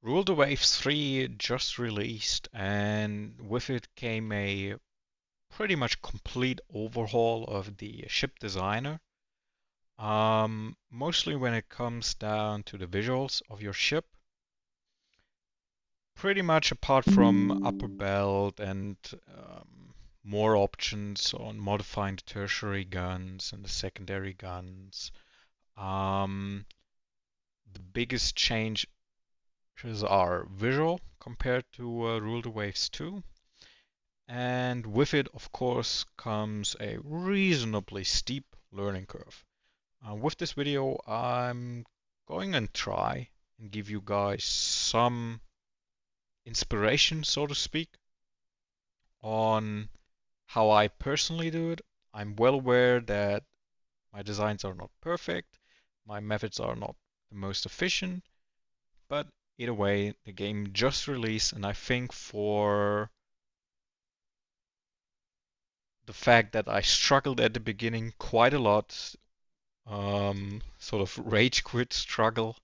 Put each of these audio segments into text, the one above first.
Rule the Waves 3 just released, and with it came a pretty much complete overhaul of the ship designer. Mostly when it comes down to the visuals of your ship. Pretty much apart from upper belt and more options on modifying the tertiary guns and the secondary guns. Um, the biggest changes are visual compared to Rule the Waves 2. And with it, of course, comes a reasonably steep learning curve. With this video, I'm going and try and give you guys some inspiration, so to speak, on how I personally do it. I'm well aware that my designs are not perfect, my methods are not the most efficient, but either way, the game just released, and I think for the fact that I struggled at the beginning quite a lot, sort of rage quit struggle,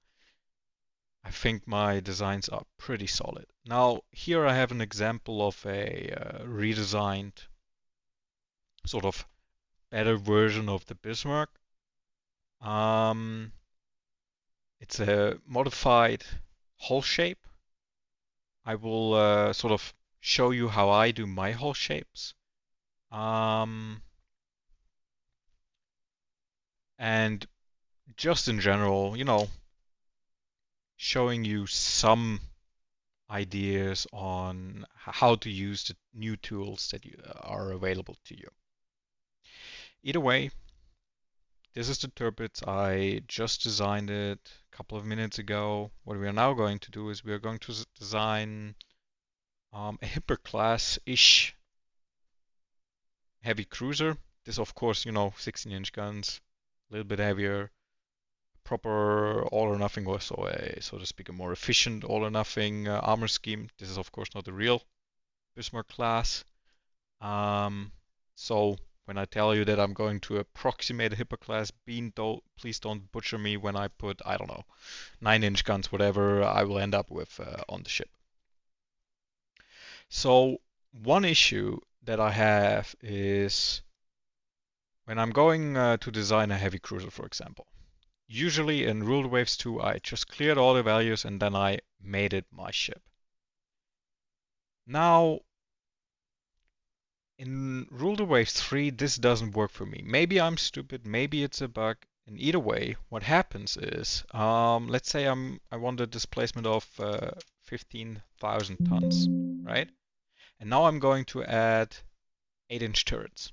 I think my designs are pretty solid. Now, here I have an example of a redesigned, sort of better version of the Bismarck. Um, it's a modified hull shape. I will sort of show you how I do my hull shapes. Um, and just in general, showing you some ideas on how to use the new tools that are available to you. Either way, this is the turbot. I just designed it a couple of minutes ago. What we are now going to do is we are going to design a Hipper class-ish heavy cruiser. This, of course, 16-inch guns, a little bit heavier, proper all or nothing, or so to speak, a more efficient all or nothing armor scheme. This is, of course, not the real Bismarck class. So when I tell you that I'm going to approximate a Hipper class beam, please don't butcher me when I put, I don't know, 9-inch guns, whatever I will end up with on the ship. So one issue that I have is when I'm going to design a heavy cruiser, for example. Usually in Rule Waves 2, I just cleared all the values and then I made it my ship. Now, in Rule the Waves 3, this doesn't work for me. Maybe I'm stupid, maybe it's a bug. In either way, what happens is, let's say I want a displacement of 15,000 tons, right? And now I'm going to add 8-inch turrets.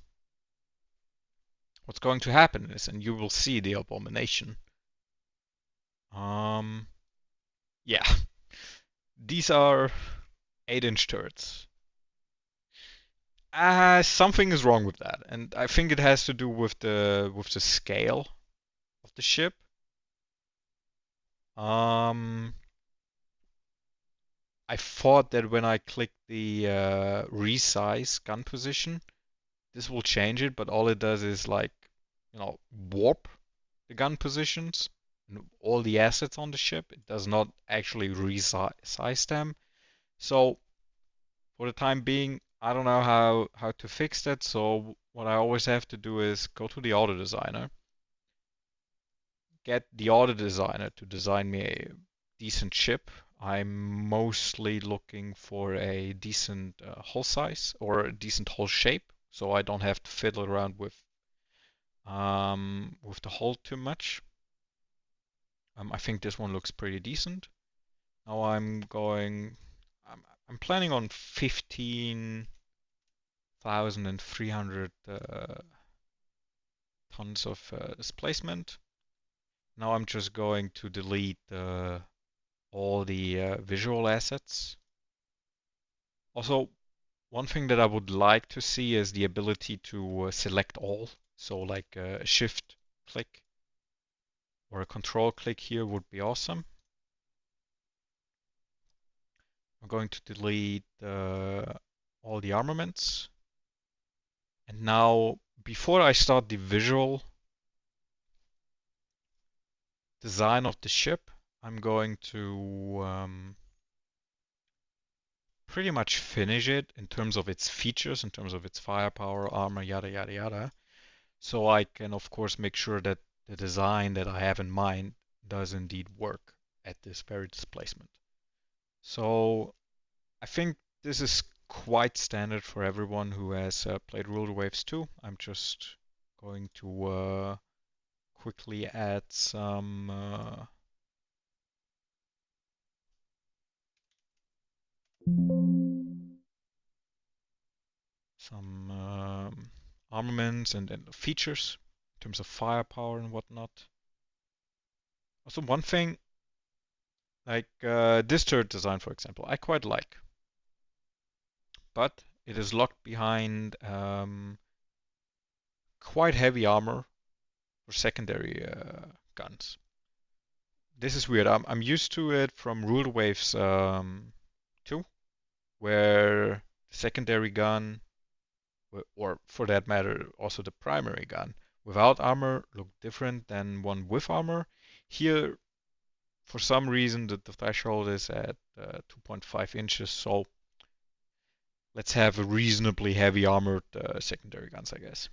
What's going to happen is, and you will see the abomination. Yeah, these are 8-inch turrets. Something is wrong with that, and I think it has to do with the scale of the ship. I thought that when I click the resize gun position, this will change it, but all it does is like, warp the gun positions and all the assets on the ship. It does not actually resize them. So for the time being, I don't know how to fix that. So what I always have to do is go to the auto designer, get the auto designer to design me a decent ship. I'm mostly looking for a decent hull size or a decent hull shape, so I don't have to fiddle around with the hull too much. I think this one looks pretty decent. Now I'm planning on 15,300 tons of displacement. Now I'm just going to delete all the visual assets. Also, one thing that I would like to see is the ability to select all. So like a shift click or a control click here would be awesome. I'm going to delete all the armaments. And now, before I start the visual design of the ship, I'm going to pretty much finish it in terms of its features, in terms of its firepower, armor, yada yada yada. So I can of course make sure that the design that I have in mind does indeed work at this very displacement. So I think this is quite standard for everyone who has played Ruler Waves 2. I'm just going to quickly add some armaments and features in terms of firepower and whatnot. Also, one thing like this turret design, for example, I quite like, but it is locked behind quite heavy armor for secondary guns. This is weird. I'm used to it from Rule Waves 2, where the secondary gun, or for that matter, also the primary gun, without armor looked different than one with armor. Here, for some reason, the threshold is at 2.5 inches, so let's have a reasonably heavy armored secondary guns, I guess.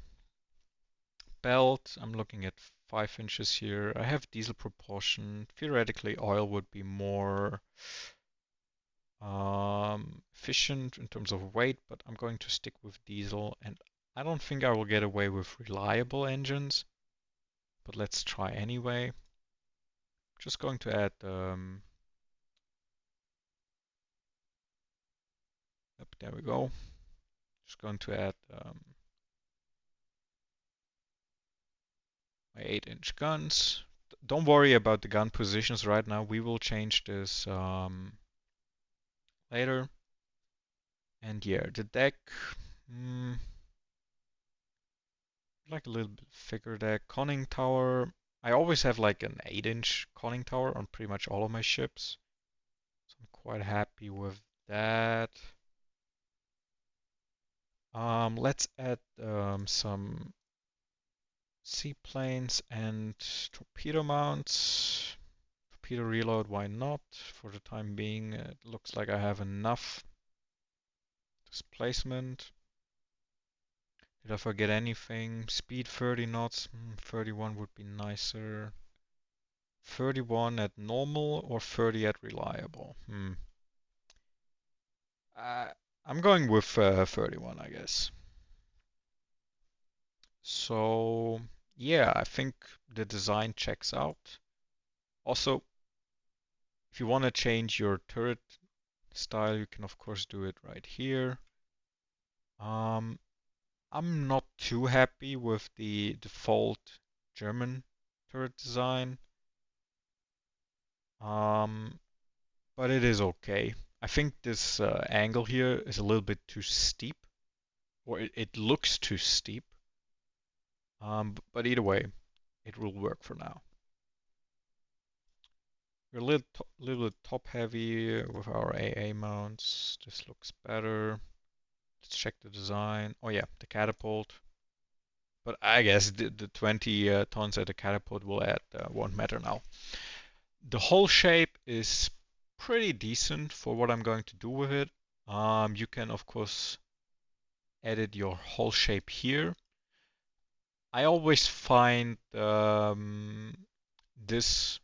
Belt, I'm looking at 5 inches here. I have diesel propulsion. Theoretically, oil would be more efficient in terms of weight, but I'm going to stick with diesel, and I don't think I will get away with reliable engines, but let's try anyway. Just going to add yep, there we go. Just going to add my 8-inch guns. Don't worry about the gun positions right now. We will change this later. And yeah, the deck, like a little bit thicker deck. Conning tower, I always have like an 8-inch conning tower on pretty much all of my ships. So I'm quite happy with that. Let's add some seaplanes and torpedo mounts. Torpedo reload, why not? For the time being, it looks like I have enough displacement. Did I forget anything? Speed 30 knots. 31 would be nicer. 31 at normal or 30 at reliable? I'm going with 31, I guess. So, yeah, I think the design checks out. Also, if you want to change your turret style, you can of course do it right here. I'm not too happy with the default German turret design, but it is okay. I think this angle here is a little bit too steep, or it looks too steep. But either way, it will work for now. We're a little bit top heavy with our AA mounts. This looks better. Let's check the design. Oh yeah, the catapult. But I guess the 20 tons at the catapult will add won't matter now. The whole shape is pretty decent for what I'm going to do with it. You can of course edit your whole shape here. I always find this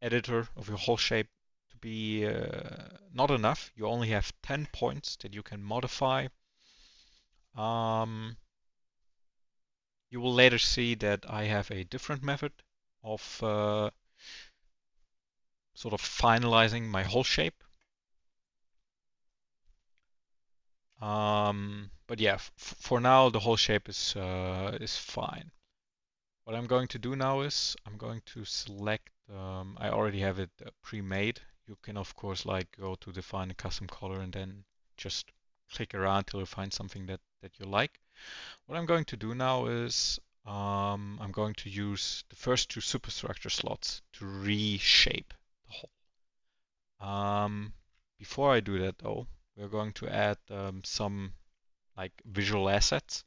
editor of your whole shape to be not enough. You only have 10 points that you can modify. You will later see that I have a different method of sort of finalizing my whole shape. But yeah, for now the whole shape is fine. What I'm going to do now is I'm going to select. I already have it pre-made. You can of course like go to define a custom color and then just click around till you find something that you like. What I'm going to do now is I'm going to use the first 2 superstructure slots to reshape the whole. Before I do that though, we're going to add some like visual assets.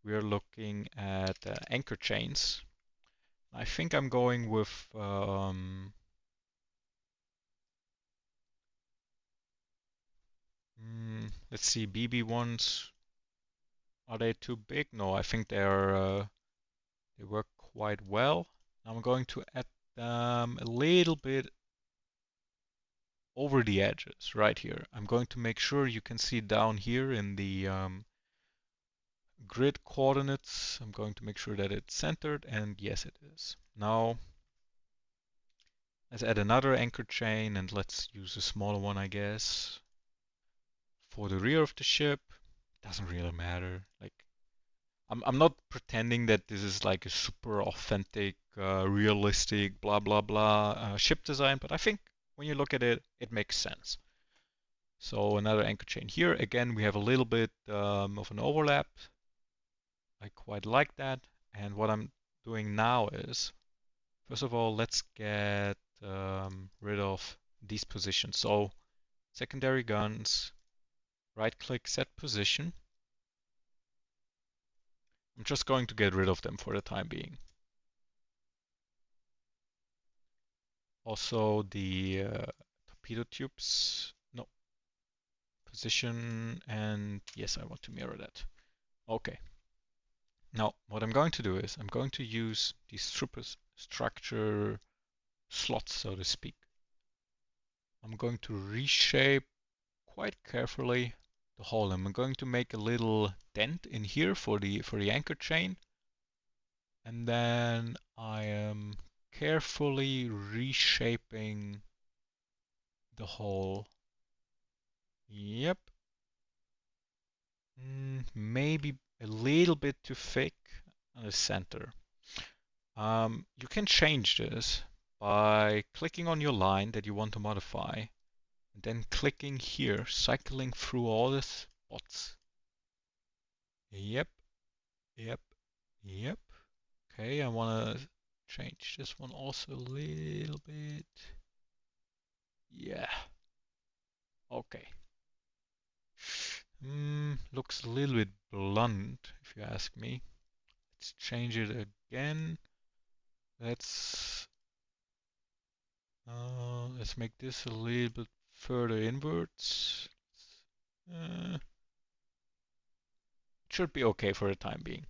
We're looking at anchor chains. I think I'm going with let's see, BB ones, are they too big? No, I think they work quite well. I'm going to add them a little bit over the edges right here. I'm going to make sure you can see down here in the grid coordinates. I'm going to make sure that it's centered, and yes, it is. Now, let's add another anchor chain, and let's use a smaller one, I guess. For the rear of the ship, doesn't really matter. Like, I'm not pretending that this is like a super authentic, realistic, blah blah blah ship design, but I think when you look at it, it makes sense. So another anchor chain here. Again, we have a little bit of an overlap. I quite like that. And what I'm doing now is, first of all, let's get rid of these positions. So secondary guns, right click, set position. I'm just going to get rid of them for the time being. Also the torpedo tubes, no, position, and yes, I want to mirror that. Okay. Now, what I'm going to do is I'm going to use these superstructure slots, so to speak. I'm going to reshape quite carefully the hull. I'm going to make a little dent in here for the anchor chain, and then I am carefully reshaping the hull. Yep. Maybe a little bit too thick on the center. You can change this by clicking on your line that you want to modify, and then clicking here, cycling through all the spots. Yep, yep, yep. Okay, I want to change this one also a little bit. Yeah. Okay. Looks a little bit blunt, if you ask me. Let's change it again. Let's make this a little bit further inwards. It should be okay for the time being.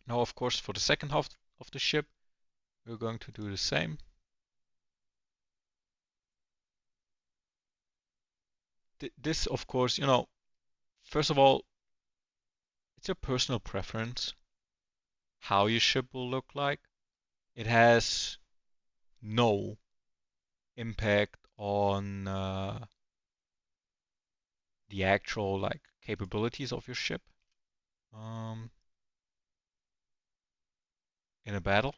Now, of course, for the second half of the ship, we're going to do the same. This, of course, first of all, it's your personal preference how your ship will look like. It has no impact on the actual like capabilities of your ship um, in a battle.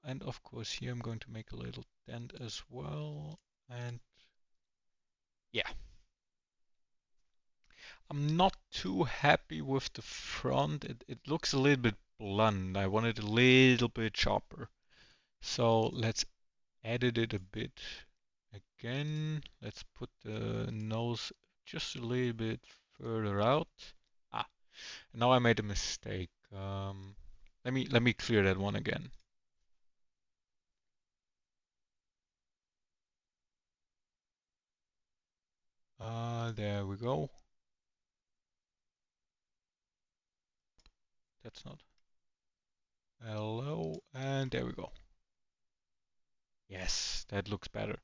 And of course, here I'm going to make a little dent as well. And yeah, I'm not too happy with the front. It looks a little bit blunt. I want it a little bit sharper. So let's edit it a bit again. Let's put the nose just a little bit further out. Ah, now I made a mistake. Let me clear that one again. There we go. That's not. Hello, and there we go. Yes, that looks better.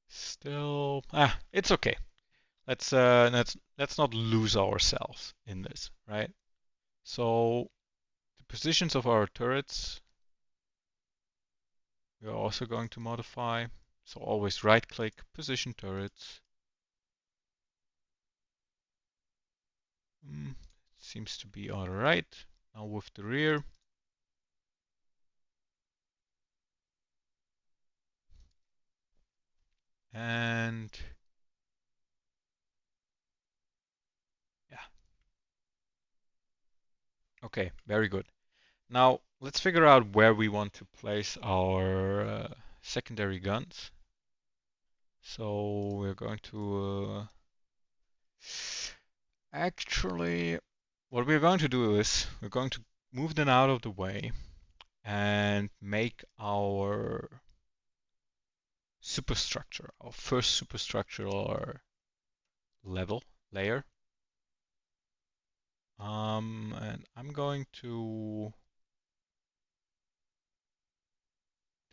Still, it's okay. Let's not lose ourselves in this, right? So the positions of our turrets we are also going to modify. So always right click, position turrets. Seems to be alright. Now with the rear. And yeah. Okay, very good. Now let's figure out where we want to place our secondary guns. So we're going to actually, what we're going to do is we're going to move them out of the way and make our superstructure, our first superstructural layer. And I'm going to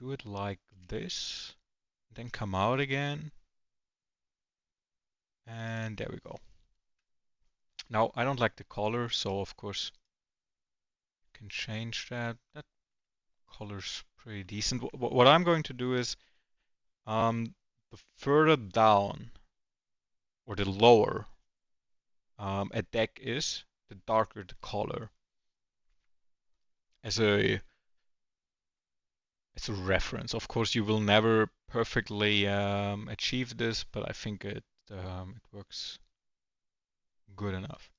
do it like this, then come out again, and there we go. Now, I don't like the color, so of course you can change that. That color's pretty decent. What I'm going to do is, the further down, or the lower a deck is, the darker the color. As a reference. Of course, you will never perfectly achieve this, but I think it works good enough.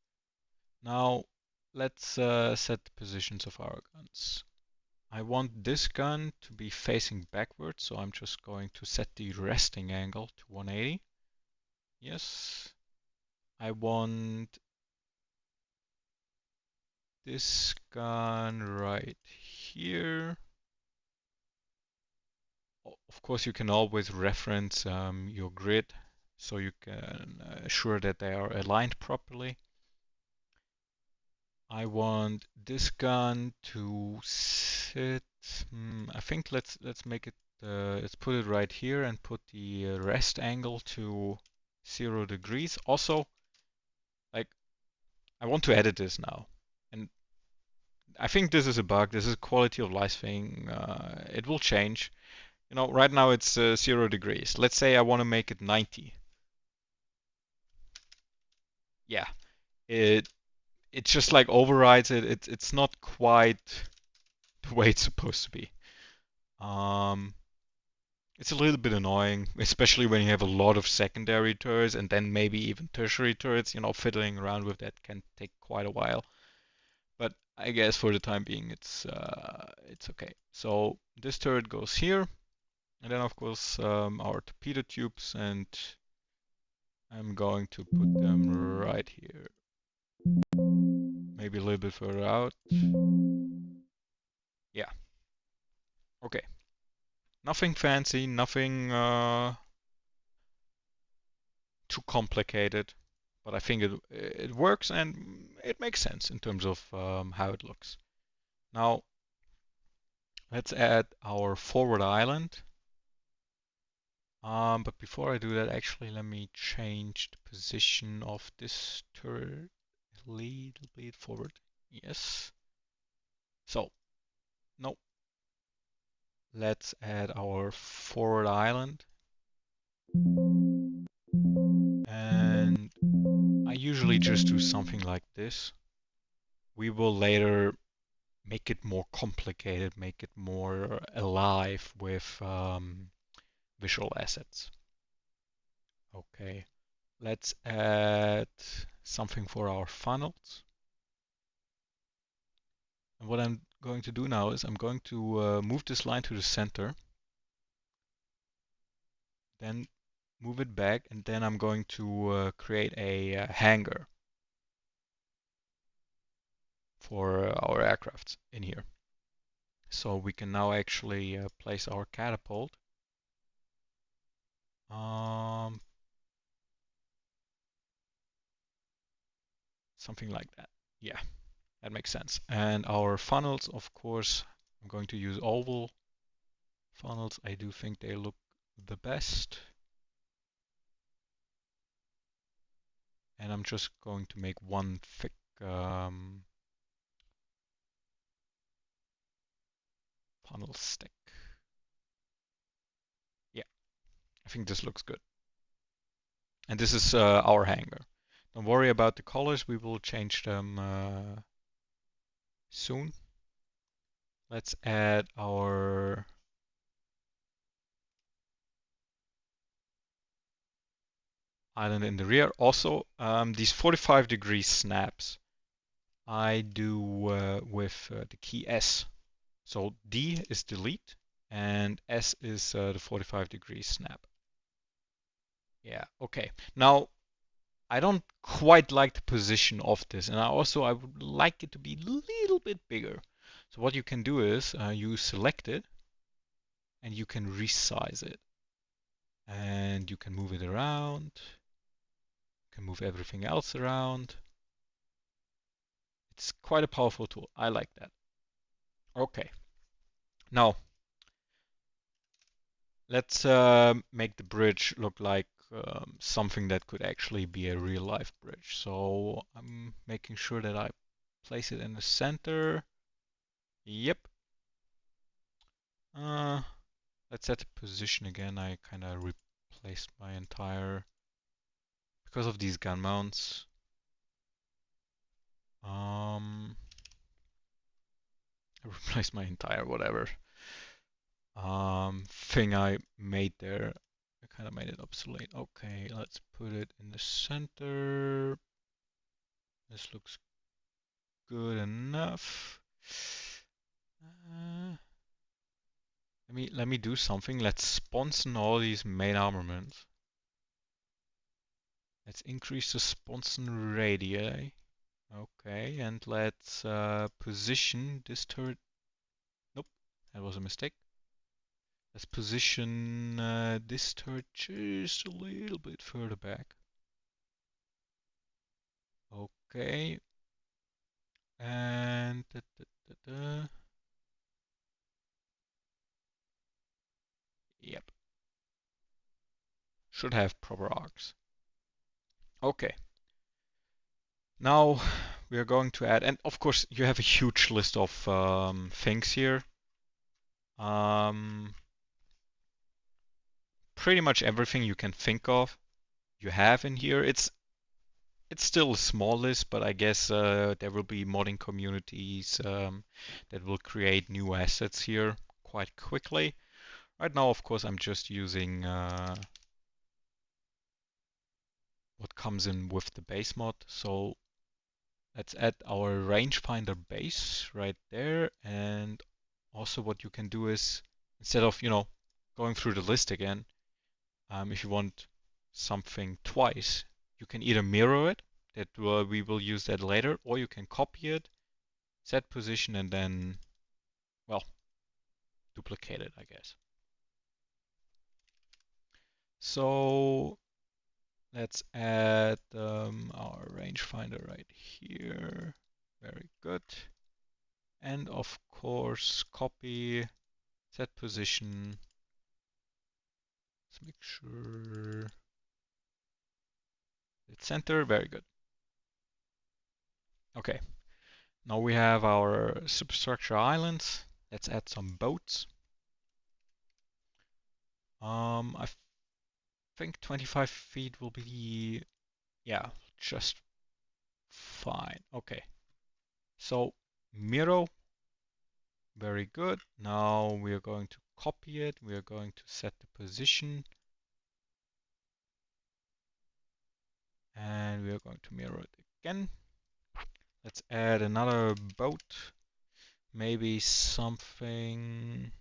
Now, let's set the positions of our guns. I want this gun to be facing backwards, so I'm just going to set the resting angle to 180. Yes. I want this gun right here. Of course, you can always reference your grid so you can assure that they are aligned properly. I want this gun to sit. I think let's make it. Let's put it right here and put the rest angle to 0 degrees. Also, like, I want to edit this now, and I think this is a bug. This is a quality of life thing. It will change. You know, right now it's 0 degrees. Let's say I want to make it 90. Yeah, it just like overrides it. It's not quite the way it's supposed to be. It's a little bit annoying, especially when you have a lot of secondary turrets and then maybe even tertiary turrets. You know, fiddling around with that can take quite a while. But I guess for the time being, it's okay. So this turret goes here, and then of course our torpedo tubes, and I'm going to put them right here. Maybe a little bit further out. Yeah. Okay. Nothing fancy, nothing too complicated, but I think it works and it makes sense in terms of how it looks. Now, let's add our forward island. But before I do that, actually, let me change the position of this turret a little bit forward. Yes. So, no. Let's add our forward island. And I usually just do something like this. We will later make it more complicated, make it more alive with visual assets. Okay, let's add something for our funnels. And what I'm going to do now is I'm going to move this line to the center, then move it back, and then I'm going to create a hangar for our aircrafts in here. So we can now actually place our catapult. Something like that. Yeah, that makes sense. And our funnels, of course, I'm going to use oval funnels. I do think they look the best. And I'm just going to make one thick funnel stick. Yeah, I think this looks good. And this is our hanger. Don't worry about the colors, we will change them soon. Let's add our island in the rear. Also, these 45-degree snaps I do with the key S. So D is delete and S is the 45-degree snap. Yeah, okay. Now, I don't quite like the position of this, and I would like it to be a little bit bigger. So what you can do is you select it and you can resize it. And you can move it around. You can move everything else around. It's quite a powerful tool. I like that. Okay. Now, let's make the bridge look like something that could actually be a real life bridge. So I'm making sure that I place it in the center. Yep. Uh, let's set the position again. I kind of replaced my entire, because of these gun mounts. I replaced my entire whatever thing I made there. I kind of made it obsolete. Okay, let's put it in the center. This looks good enough. Let me do something. Let's sponsor all these main armaments. Let's increase the sponsor radii. Okay, and let's position this turret. Nope, that was a mistake. Let's position this turret just a little bit further back. Okay. And yep. Should have proper arcs. Okay. Now we are going to add, and of course you have a huge list of things here. Um, Pretty much everything you can think of, you have in here. It's still a small list, but I guess there will be modding communities that will create new assets here quite quickly. Right now, of course, I'm just using what comes in with the base mod. So let's add our rangefinder base right there. And also what you can do is, instead of, going through the list again, if you want something twice, you can either mirror it, that we will use that later, or you can copy it, set position, and then, well, duplicate it, I guess. So let's add our rangefinder right here. Very good. And of course, copy, set position. Let's make sure it's center. Very good. Okay. Now we have our superstructure islands. Let's add some boats. I think 25 feet will be, yeah, just fine. Okay. So Miro, very good. Now we are going to copy it. We are going to set the position. And we are going to mirror it again. Let's add another boat. Maybe something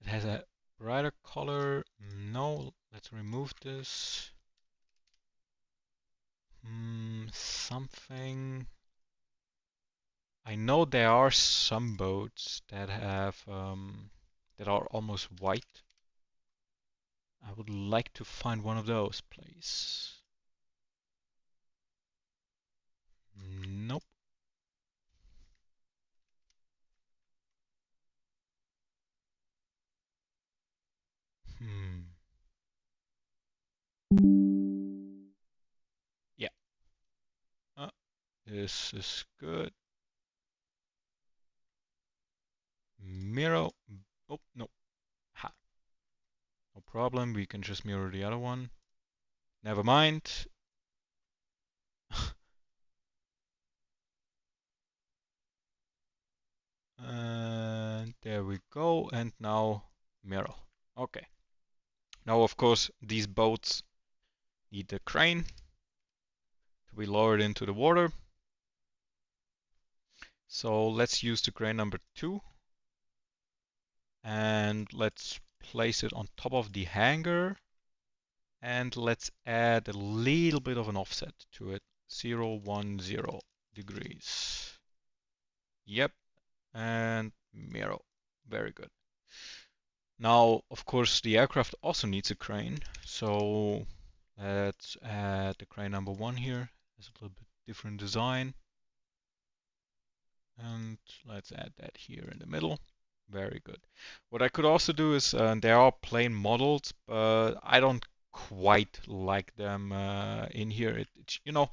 that has a brighter color. No, let's remove this. Something. I know there are some boats that have that are almost white. I would like to find one of those, please. Nope. Hmm. Yeah. This is good. Mirror. Oh, no. Ha. No problem. We can just mirror the other one. Never mind. And there we go. And now mirror. Okay. Now, of course, these boats need a crane to be lowered into the water. So let's use the crane number 2. And let's place it on top of the hangar. And let's add a little bit of an offset to it. 010 degrees. Yep. And mirror. Very good. Now, of course, the aircraft also needs a crane, so let's add the crane number 1 here. It's a little bit different design, and let's add that here in the middle. Very good. What I could also do is, there are plain models, but I don't quite like them in here. You know,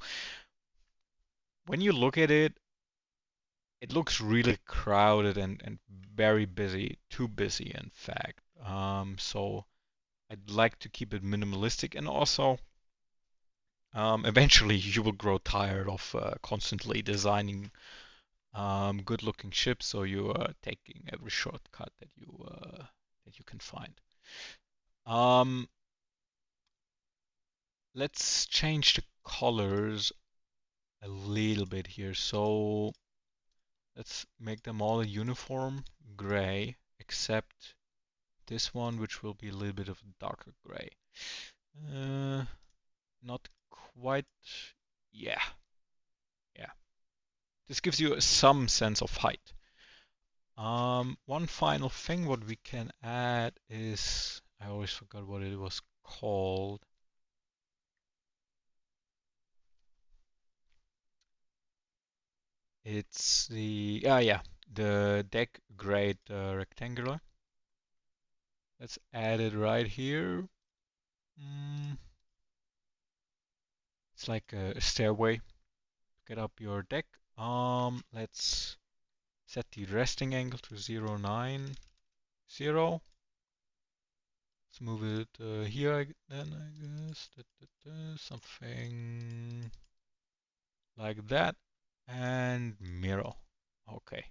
when you look at it, it looks really crowded and very busy, too busy, in fact. So I'd like to keep it minimalistic, and also, eventually you will grow tired of constantly designing good-looking ships, so you are taking every shortcut that you can find. Um, let's change the colors a little bit here. So let's make them all a uniform gray, except this one, which will be a little bit of a darker gray. Uh, not quite. Yeah, yeah. This gives you some sense of height. One final thing what we can add is, I always forgot what it was called. It's the deck grade rectangular. Let's add it right here. Mm, it's like a stairway to get up your deck. Let's set the resting angle to 090. Let's move it here then, I guess. Something like that. And mirror. Okay,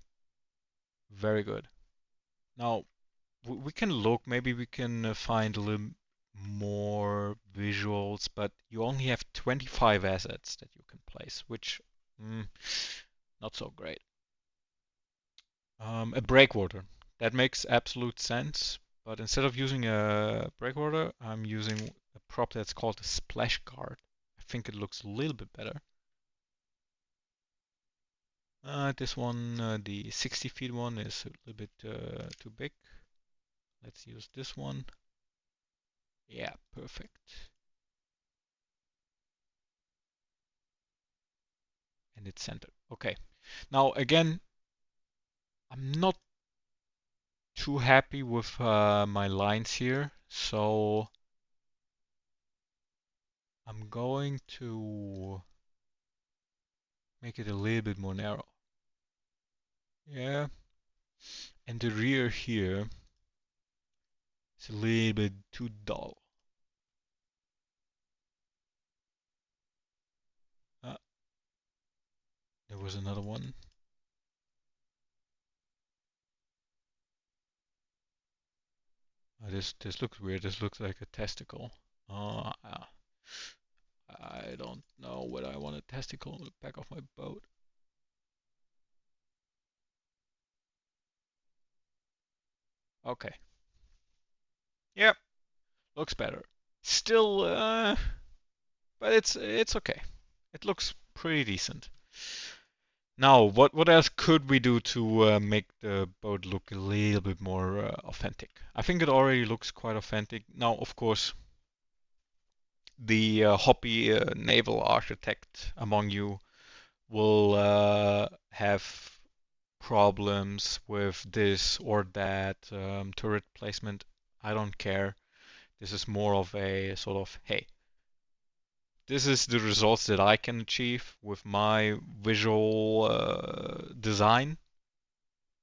very good. Now, we can look, maybe we can find a little more visuals, but you only have 25 assets that you can place, which, mm, not so great. A breakwater. That makes absolute sense, but instead of using a breakwater, I'm using a prop that's called a splash guard. I think it looks a little bit better. This one, the 60 feet one, is a little bit too big. Let's use this one. Yeah, perfect. And it's centered. Okay. Now again, I'm not too happy with my lines here, so I'm going to make it a little bit more narrow. Yeah, and the rear here is a little bit too dull. Uh, there was another one. This looks weird. This looks like a testicle. I don't know whether I want a testicle on the back of my boat. Okay. Yep, looks better. Still, but it's okay. It looks pretty decent. Now, what else could we do to make the boat look a little bit more authentic? I think it already looks quite authentic. Now, of course, the hobby naval architect among you will have problems with this or that turret placement. I don't care. This is more of a sort of, hey, this is the results that I can achieve with my visual design.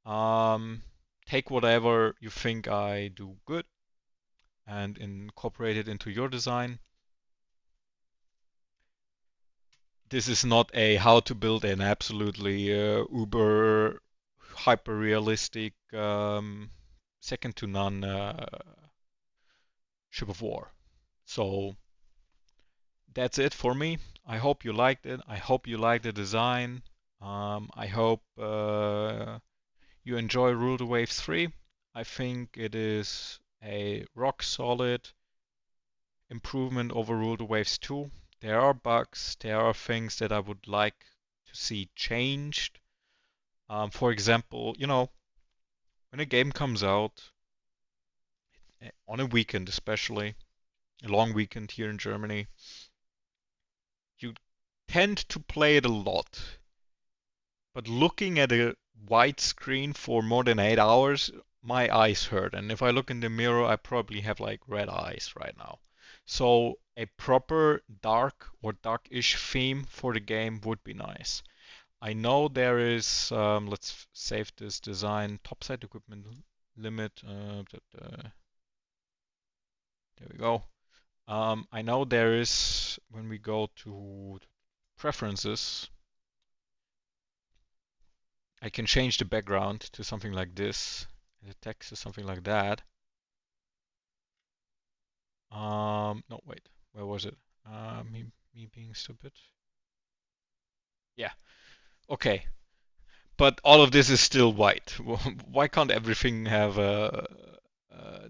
Um, take whatever you think I do good and incorporate it into your design. This is not a how to build an absolutely uber hyper realistic second to none ship of war. So that's it for me. I hope you liked it. I hope you liked the design. I hope you enjoy Rule the Waves 3. I think it is a rock solid improvement over Rule the Waves 2. There are bugs, there are things that I would like to see changed. For example, when a game comes out, on a weekend especially, a long weekend here in Germany, you tend to play it a lot. But looking at a white screen for more than 8 hours, my eyes hurt. And if I look in the mirror, I probably have like red eyes right now. So a proper dark or darkish theme for the game would be nice. I know there is, let's save this design, topside equipment limit. There we go. I know there is, when we go to preferences, I can change the background to something like this. The text is something like that. No, wait, where was it? Me being stupid. Yeah, okay. But all of this is still white. Why can't everything have a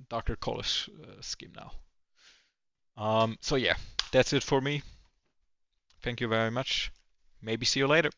darker color scheme now? So yeah, that's it for me. Thank you very much. Maybe see you later.